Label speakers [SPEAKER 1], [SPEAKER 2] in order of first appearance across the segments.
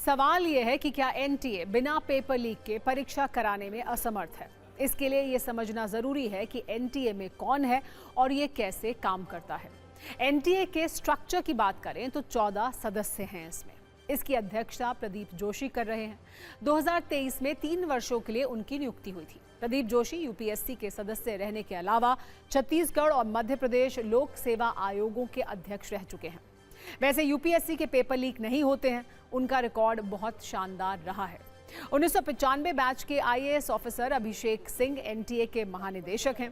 [SPEAKER 1] सवाल ये है कि क्या एनटीए बिना पेपर लीक के परीक्षा कराने में असमर्थ है। इसके लिए ये समझना जरूरी है कि एनटीए में कौन है और ये कैसे काम करता है। एनटीए के स्ट्रक्चर की बात करें तो 14 सदस्य हैं इसमें। इसकी अध्यक्षता प्रदीप जोशी कर रहे हैं। 2023 में 3 वर्षों के लिए उनकी नियुक्ति हुई थी। प्रदीप जोशी यूपीएससी के सदस्य रहने के अलावा छत्तीसगढ़ और मध्य प्रदेश लोक सेवा आयोगों के अध्यक्ष रह चुके हैं। वैसे यूपीएससी के पेपर लीक नहीं होते हैं, उनका रिकॉर्ड बहुत शानदार रहा है। 1995 बैच के IAS officer Abhishek Singh NTA के महानिदेशक हैं।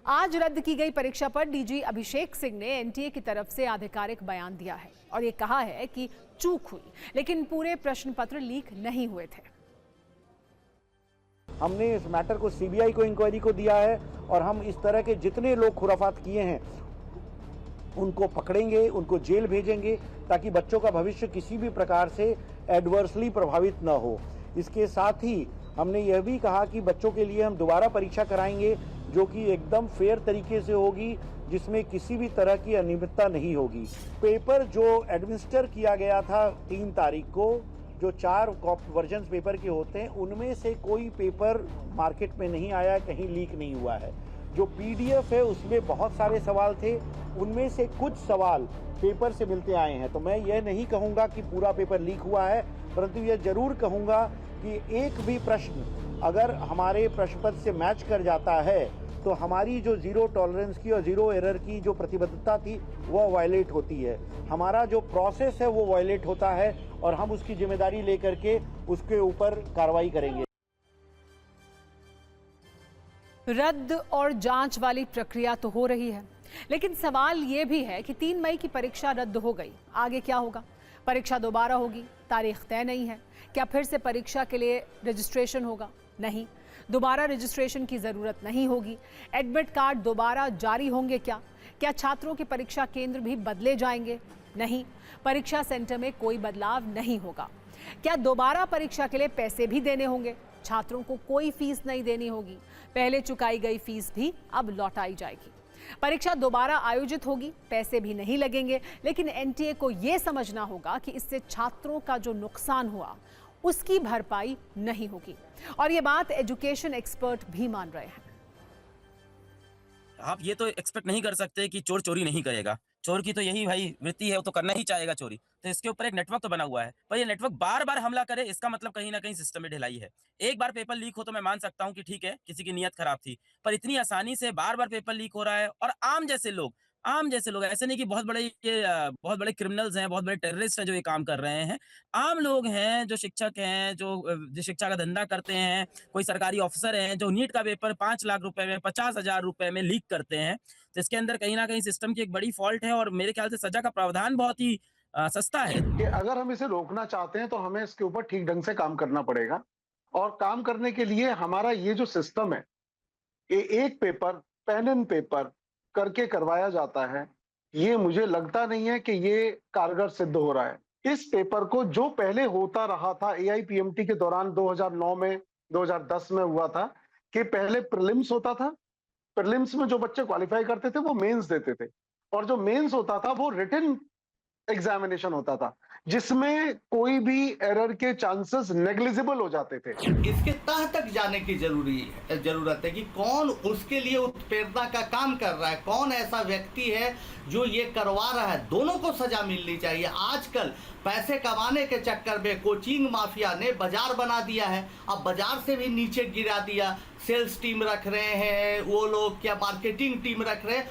[SPEAKER 1] आज रद्द की गई परीक्षा पर डीजी अभिषेक सिंह ने एनटीए की तरफ से आधिकारिक बयान दिया है और ये कहा है कि चूक हुई, लेकिन पूरे प्रश्न पत्र लीक नहीं हुए थे।
[SPEAKER 2] हमने इस मैटर को सीबीआई को इंक्वायरी को दिया है और हम इस तरह के जितने लोग खुराफात किए हैं उनको पकड़ेंगे, उनको जेल भेजेंगे ताकि बच्चों का भविष्य किसी भी प्रकार से एडवर्सली प्रभावित न हो। इसके साथ ही हमने यह भी कहा कि बच्चों के लिए हम दोबारा परीक्षा कराएंगे जो कि एकदम फेयर तरीके से होगी, जिसमें किसी भी तरह की अनियमितता नहीं होगी। पेपर जो एडमिनिस्टर किया गया था 3 तारीख को, जो 4 वर्जन पेपर के होते हैं, उनमें से कोई पेपर मार्केट में नहीं आया, कहीं लीक नहीं हुआ है। जो पीडीएफ है उसमें बहुत सारे सवाल थे, उनमें से कुछ सवाल पेपर से मिलते आए हैं। तो मैं ये नहीं कहूँगा कि पूरा पेपर लीक हुआ है, परंतु यह जरूर कहूँगा कि एक भी प्रश्न अगर हमारे प्रश्न पत्र से मैच कर जाता है तो हमारी जो जीरो टॉलरेंस की और जीरो एरर की जो प्रतिबद्धता थी वह वायलेट होती है। हमारा जो प्रोसेस है वो वायलेट होता है और हम उसकी जिम्मेदारी लेकर के उसके ऊपर कार्रवाई करेंगे।
[SPEAKER 1] रद्द और जांच वाली प्रक्रिया तो हो रही है, लेकिन सवाल ये भी है कि 3 मई की परीक्षा रद्द हो गई, आगे क्या होगा? परीक्षा दोबारा होगी, तारीख तय नहीं है। क्या फिर से परीक्षा के लिए रजिस्ट्रेशन होगा? नहीं, दोबारा रजिस्ट्रेशन की जरूरत नहीं होगी। एडमिट कार्ड दोबारा जारी होंगे क्या? क्या छात्रों के परीक्षा केंद्र भी बदले जाएंगे? नहीं, परीक्षा सेंटर में कोई बदलाव नहीं होगा। क्या दोबारा परीक्षा के लिए पैसे भी देने होंगे? छात्रों को कोई फीस नहीं देनी होगी। पहले चुकाई गई फीस भी अब लौटाई जाएगी। परीक्षा दोबारा आयोजित होगी, पैसे भी नहीं लगेंगे, लेकिन एनटीए को यह समझना होगा कि इससे छात्रों का जो नुकसान हुआ उसकी भरपाई नहीं होगी। और ये बात एजुकेशन एक्सपर्ट भी मान रहे हैं।
[SPEAKER 3] आप ये तो एक्सपेक्ट नहीं कर सकते कि चोर चोरी नहीं करेगा। चोर की तो यही भाई वृत्ति है, वो तो करना ही चाहेगा चोरी। तो इसके ऊपर एक नेटवर्क तो बना हुआ है, पर ये नेटवर्क बार बार हमला करे, इसका मतलब कहीं ना कहीं सिस्टम में ढिलाई है। एक बार पेपर लीक हो तो मैं मान सकता हूँ कि ठीक है, किसी की नीयत खराब थी, पर इतनी आसानी से बार बार पेपर लीक हो रहा है। और आम जैसे लोग ऐसे नहीं कि बहुत बड़े क्रिमिनल्स हैं, बहुत बड़े टेररिस्ट हैं जो ये काम कर रहे हैं। आम लोग हैं, जो शिक्षक हैं, जो शिक्षा का धंधा करते हैं, कोई सरकारी ऑफिसर हैं जो नीट का पेपर 5 लाख रुपए में, 50,000 रुपए में लीक करते हैं। तो इसके अंदर कहीं ना कहीं सिस्टम की एक बड़ी फॉल्ट है और मेरे ख्याल से सजा का प्रावधान बहुत ही सस्ता है।
[SPEAKER 4] कि अगर हम इसे रोकना चाहते हैं तो हमें इसके ऊपर ठीक ढंग से काम करना पड़ेगा। और काम करने के लिए हमारा ये जो सिस्टम है, एक पेपर पेन एंड पेपर करके करवाया जाता है, ये मुझे लगता नहीं है कि ये कारगर सिद्ध हो रहा है। इस पेपर को जो पहले होता रहा था एआईपीएमटी के दौरान 2009 में, 2010 में हुआ था कि पहले प्रीलिम्स होता था, प्रीलिम्स में जो बच्चे क्वालिफाई करते थे वो मेंस देते थे, और जो मेंस होता था वो रिटन एग्जामिनेशन होता था जिसमें कोई भी एरर के चांसेस नेग्लिजिबल हो जाते थे।
[SPEAKER 5] इसके तह तक जाने की जरूरत है कि कौन उसके लिए उत्प्रेरणा का काम कर रहा है, कौन ऐसा व्यक्ति है जो ये करवा रहा है। दोनों को सजा मिलनी चाहिए। आजकल पैसे कमाने के चक्कर में कोचिंग माफिया ने बाजार बना दिया है, अब बाजार से भी नीचे गिरा दिया। सेल्स टीम रख रहे हैं वो लोग, क्या मार्केटिंग टीम रख रहे हैं,